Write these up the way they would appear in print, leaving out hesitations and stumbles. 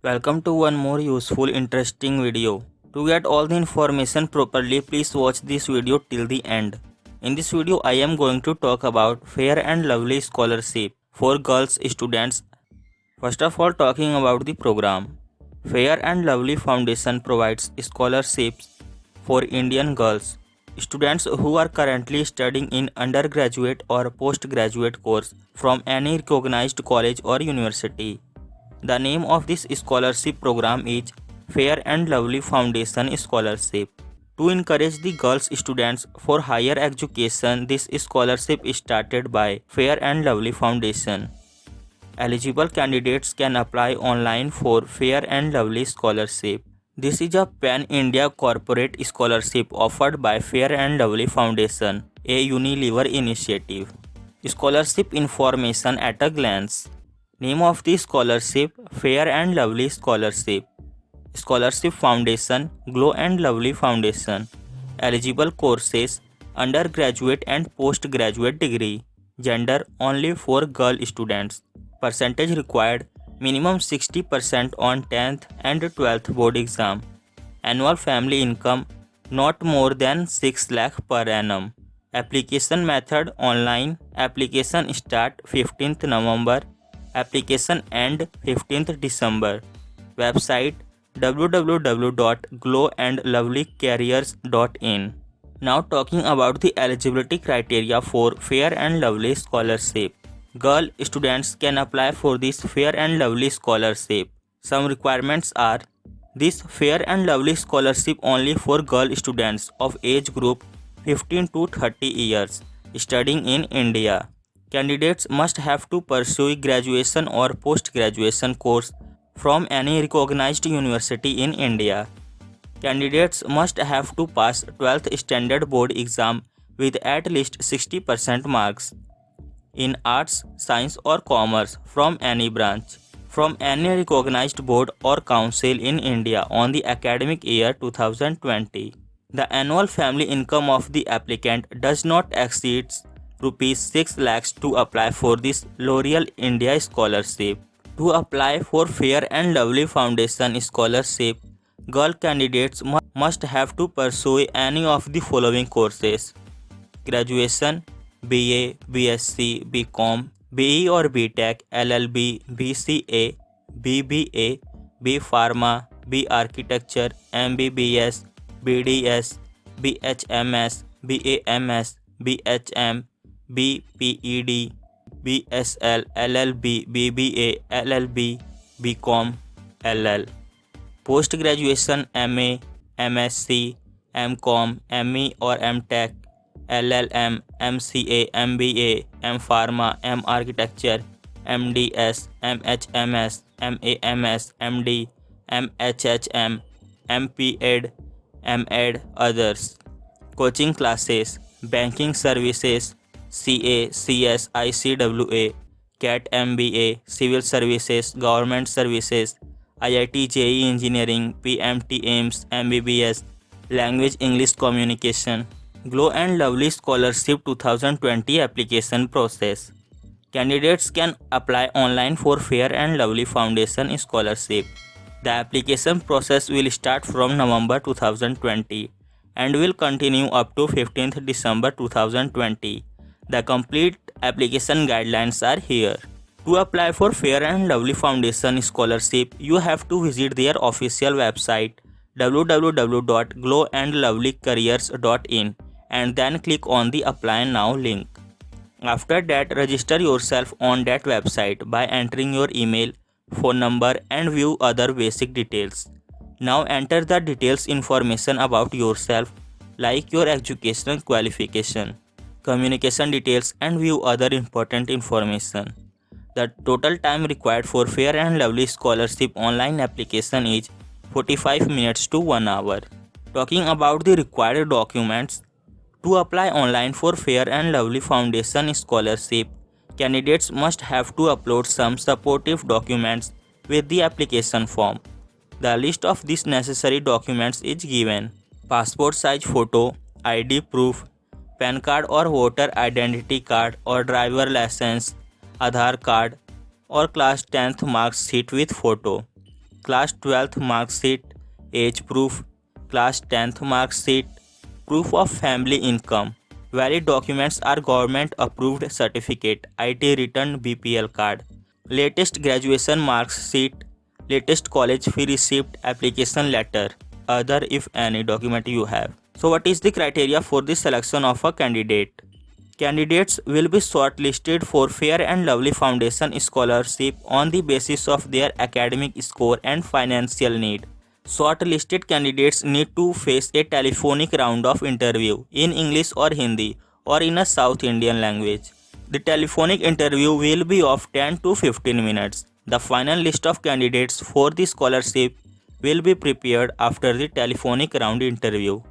Welcome to one more useful interesting video. To get all the information properly, please watch this video till the end. In this video I am going to talk about Fair and Lovely Scholarship for girls students. First of all, talking about the program. Fair and Lovely Foundation provides scholarships for Indian girls students who are currently studying in undergraduate or postgraduate course from any recognized college or university. The name of this scholarship program is Fair and Lovely Foundation Scholarship. To encourage the girls students for higher education, this scholarship is started by Fair and Lovely Foundation. Eligible candidates can apply online for Fair and Lovely Scholarship. This is a pan-India corporate scholarship offered by Fair and Lovely Foundation, a Unilever initiative. Scholarship information at a glance. Name of the scholarship: Fair and Lovely Scholarship. Scholarship Foundation: Glow and Lovely Foundation. Eligible courses: undergraduate and postgraduate degree. Gender: only for girl students. Percentage required: minimum 60% on 10th and 12th board exam. Annual family income: not more than 6 lakh per annum. Application method: online. Application start 15th November. Application end 15th December. Website: www.glowandlovelycareers.in. Now talking about the eligibility criteria for Fair and Lovely Scholarship. Girl students can apply for this Fair and Lovely Scholarship. Some requirements are: this Fair and Lovely Scholarship only for girl students of age group 15 to 30 years studying in India. Candidates must have to pursue graduation or post-graduation course from any recognized university in India. Candidates must have to pass 12th standard board exam with at least 60% marks in arts, science or commerce from any branch, from any recognized board or council in India on the academic year 2020. The annual family income of the applicant does not exceed Rupees 6 lakhs to apply for this L'Oreal India Scholarship. To apply for Fair and Lovely Foundation Scholarship, girl candidates must have to pursue any of the following courses: graduation, BA, BSc, BCom, BE or BTech, LLB, BCA, BBA, B Pharma, B Architecture, MBBS, BDS, BHMS, BAMS, BHM, BPED, BSL, LLB, BBA, LLB, BCom, LL. Post graduation: MA, MSc, MCom, ME or MTech, LLM, MCA, MBA, M Pharma, M Architecture, MDS, MHMS, MAMS, MD, MHHM, MPEd, MEd, others. Coaching classes: banking services, CA, CS, ICWA, CAT MBA, Civil Services, Government Services, IIT JEE Engineering, PMT AIMS, MBBS, Language English Communication. Glow and Lovely Scholarship 2020 application process. Candidates can apply online for Fair and Lovely Foundation Scholarship. The application process will start from November 2020 and will continue up to 15th December 2020. The complete application guidelines are here. To apply for Fair and Lovely Foundation Scholarship, you have to visit their official website www.glowandlovelycareers.in and then click on the Apply Now link. After that, register yourself on that website by entering your email, phone number and view other basic details. Now enter the details information about yourself like your educational qualification, communication details and view other important information. The total time required for Fair and Lovely Scholarship online application is 45 minutes to 1 hour. Talking about the required documents. To apply online for Fair and Lovely Foundation Scholarship, candidates must have to upload some supportive documents with the application form. The list of these necessary documents is given: passport size photo, ID proof, PAN card or voter identity card or driver license, Aadhaar card or class 10th mark sheet with photo. class 12th mark sheet, age proof, class 10th mark sheet, proof of family income. Valid documents are government approved certificate, IT return, BPL card, latest graduation mark sheet, latest college fee receipt, application letter, other if any document you have. So what is the criteria for the selection of a candidate? Candidates will be shortlisted for Fair and Lovely Foundation scholarship on the basis of their academic score and financial need. Shortlisted candidates need to face a telephonic round of interview in English or Hindi or in a South Indian language. The telephonic interview will be of 10 to 15 minutes. The final list of candidates for the scholarship will be prepared after the telephonic round interview.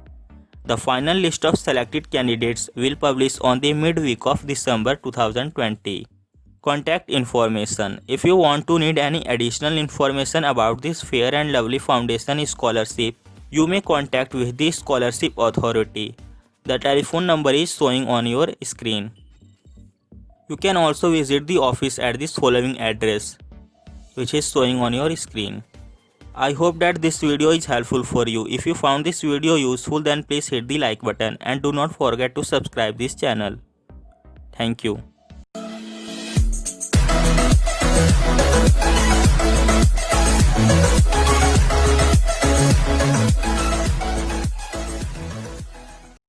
The final list of selected candidates will publish on the midweek of December 2020. Contact information. If you want to need any additional information about this Fair and Lovely Foundation scholarship, you may contact with the scholarship authority. The telephone number is showing on your screen. You can also visit the office at this following address, which is showing on your screen. I hope that this video is helpful for you. If you found this video useful, then please hit the like button and do not forget to subscribe this channel. Thank you.